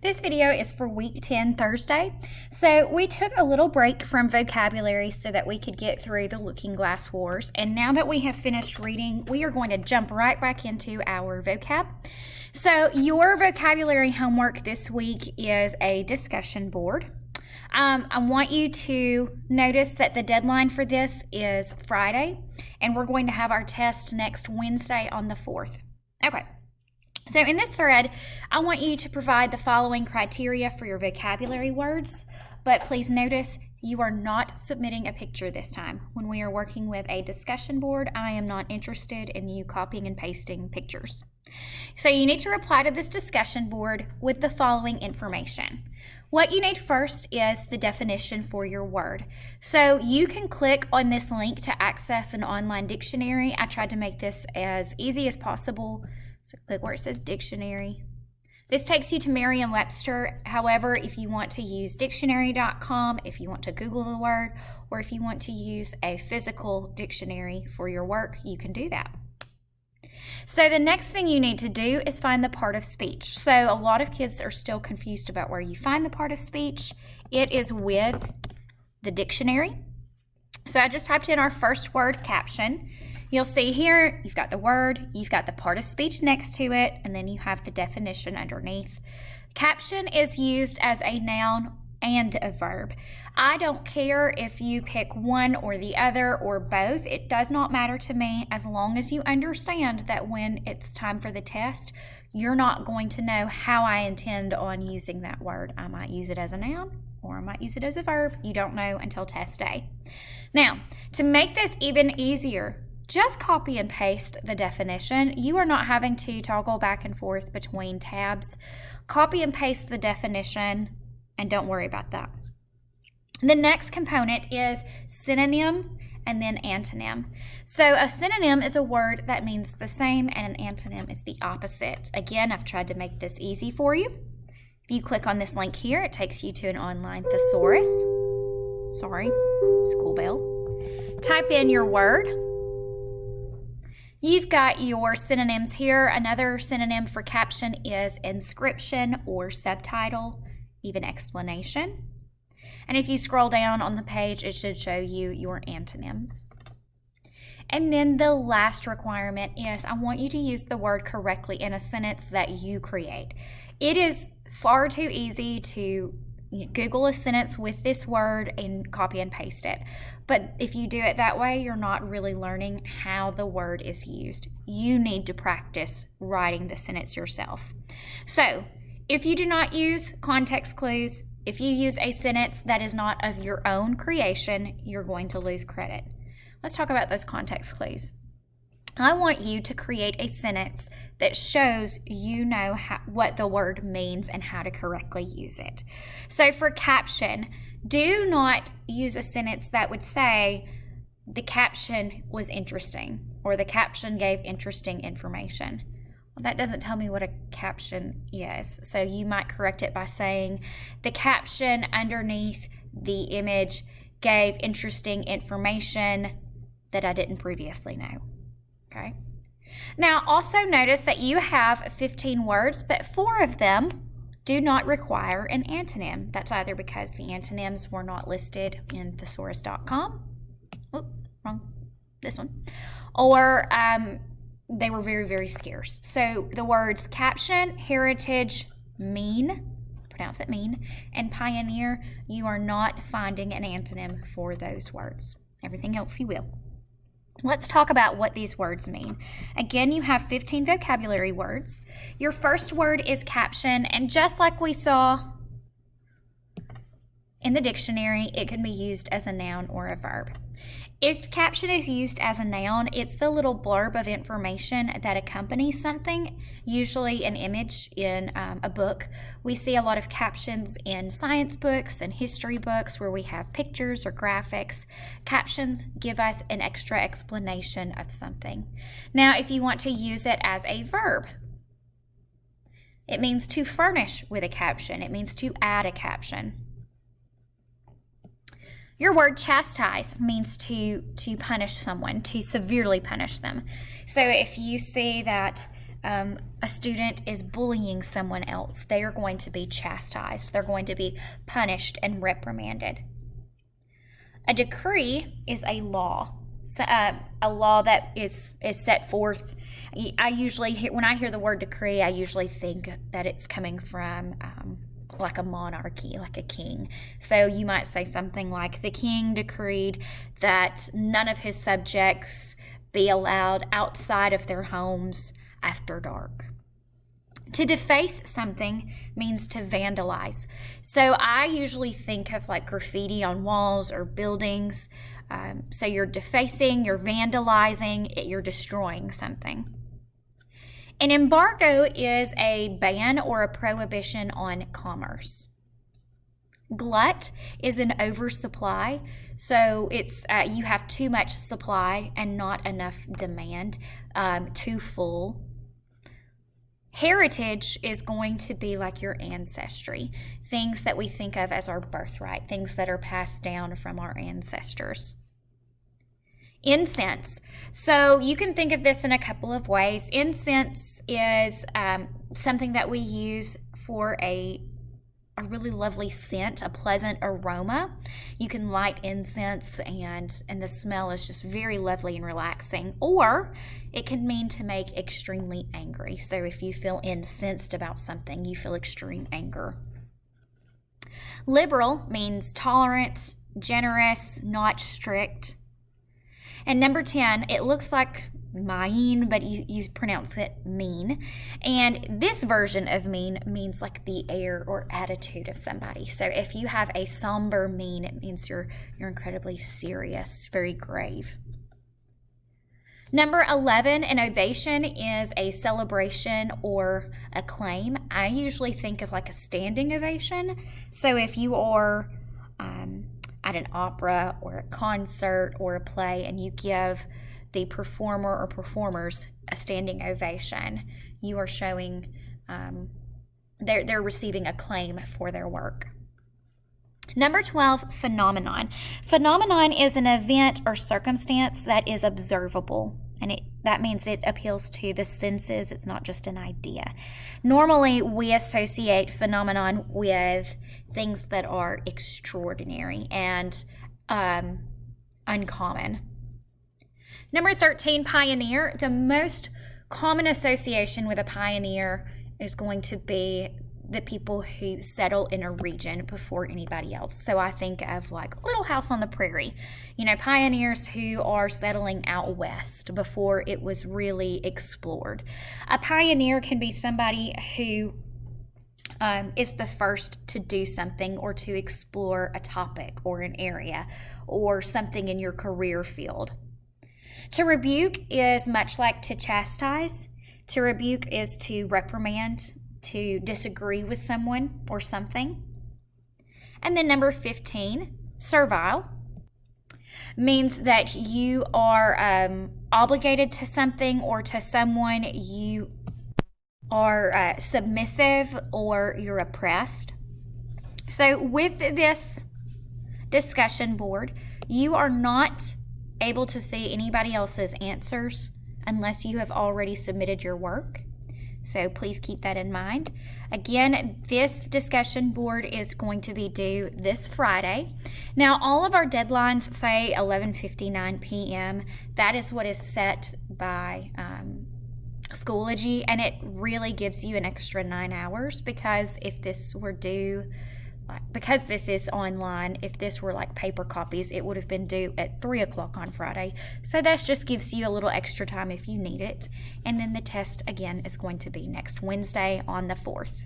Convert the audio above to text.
This video is for week 10, Thursday. So we took a little break from vocabulary so that we could get through the Looking Glass Wars. And now that we have finished reading, we are going to jump right back into our vocab. So your vocabulary homework this week is a discussion board. I want you to notice that the deadline for this is Friday, and we're going to have our test next Wednesday on the 4th. Okay. So in this thread, I want you to provide the following criteria for your vocabulary words, but please notice you are not submitting a picture this time. When we are working with a discussion board, I am not interested in you copying and pasting pictures. So you need to reply to this discussion board with the following information. What you need first is the definition for your word. So you can click on this link to access an online dictionary. I tried to make this as easy as possible. So click where it says dictionary. This takes you to Merriam-Webster. However, if you want to use dictionary.com, if you want to Google the word, or if you want to use a physical dictionary for your work, you can do that. So the next thing you need to do is find the part of speech. So a lot of kids are still confused about where you find the part of speech. It is with the dictionary. So I just typed in our first word, caption. You'll see here, you've got the word, you've got the part of speech next to it, and then you have the definition underneath. Caption is used as a noun and a verb. I don't care if you pick one or the other or both. It does not matter to me as long as you understand that when it's time for the test, you're not going to know how I intend on using that word. I might use it as a noun or I might use it as a verb. You don't know until test day. Now, to make this even easier, just copy and paste the definition. You are not having to toggle back and forth between tabs. Copy and paste the definition and don't worry about that. The next component is synonym and then antonym. So a synonym is a word that means the same and an antonym is the opposite. Again, I've tried to make this easy for you. If you click on this link here, it takes you to an online thesaurus. Sorry, school bell. Type in your word. You've got your synonyms here. Another synonym for caption is inscription or subtitle, even explanation. And if you scroll down on the page, it should show you your antonyms. And then the last requirement is I want you to use the word correctly in a sentence that you create. It is far too easy to Google a sentence with this word and copy and paste it. But if you do it that way, you're not really learning how the word is used. You need to practice writing the sentence yourself. So if you do not use context clues, if you use a sentence that is not of your own creation, you're going to lose credit. Let's talk about those context clues. I want you to create a sentence that shows you know what the word means and how to correctly use it. So for caption, do not use a sentence that would say the caption was interesting or the caption gave interesting information. Well, that doesn't tell me what a caption is. So you might correct it by saying the caption underneath the image gave interesting information that I didn't previously know. Okay. Now also notice that you have 15 words, but 4 of them do not require an antonym. That's either because the antonyms were not listed in thesaurus.com. Oh, wrong. This one. Or they were very, very scarce. So the words caption, heritage, mean, pronounce it mean, and pioneer, you are not finding an antonym for those words. Everything else you will. Let's talk about what these words mean. Again, you have 15 vocabulary words. Your first word is caption, and just like we saw in the dictionary, it can be used as a noun or a verb. If caption is used as a noun, it's the little blurb of information that accompanies something, usually an image in a book. We see a lot of captions in science books and history books where we have pictures or graphics. Captions give us an extra explanation of something. Now, if you want to use it as a verb, it means to furnish with a caption. It means to add a caption. Your word chastise means to punish someone, to severely punish them. So if you see that a student is bullying someone else, they are going to be chastised. They're going to be punished and reprimanded. A decree is a law. So, a law that is set forth. I usually, when I hear the word decree, I usually think that it's coming from like a monarchy, like a king. So you might say something like, the king decreed that none of his subjects be allowed outside of their homes after dark. To deface something means to vandalize. So I usually think of like graffiti on walls or buildings. So you're defacing, you're vandalizing, you're destroying something. An embargo is a ban or a prohibition on commerce. Glut is an oversupply. So it's you have too much supply and not enough demand, too full. Heritage is going to be like your ancestry, things that we think of as our birthright, things that are passed down from our ancestors. Incense. So you can think of this in a couple of ways. Incense is something that we use for a really lovely scent, a pleasant aroma. You can light incense and the smell is just very lovely and relaxing. Or it can mean to make extremely angry. So if you feel incensed about something, you feel extreme anger. Liberal means tolerant, generous, not strict. And number 10, it looks like mean, but you pronounce it mean. And this version of mean means like the air or attitude of somebody. So if you have a somber mien, it means you're incredibly serious, very grave. Number 11, an ovation is a celebration or acclaim. I usually think of like a standing ovation. So if you are at an opera or a concert or a play and you give the performer or performers a standing ovation, you are showing they're receiving acclaim for their work. Number 12, phenomenon. Phenomenon is an event or circumstance that is observable, and that means it appeals to the senses. It's not just an idea. Normally, we associate phenomenon with things that are extraordinary and uncommon. Number 13, pioneer. The most common association with a pioneer is going to be the people who settle in a region before anybody else. So I think of like Little House on the Prairie, pioneers who are settling out west before it was really explored. A pioneer can be somebody who is the first to do something or to explore a topic or an area or something in your career field. To rebuke is much like to chastise. To rebuke is to reprimand, to disagree with someone or something. And then number 15, servile, means that you are obligated to something or to someone. You are submissive or you're oppressed. So with this discussion board, you are not able to see anybody else's answers unless you have already submitted your work. So please keep that in mind. Again, this discussion board is going to be due this Friday. Now, all of our deadlines say 11:59 p.m. That is what is set by Schoology, and it really gives you an extra 9 hours because if this were due, because this is online, if this were like paper copies, it would have been due at 3 o'clock on Friday. So that just gives you a little extra time if you need it. And then the test again is going to be next Wednesday on the 4th.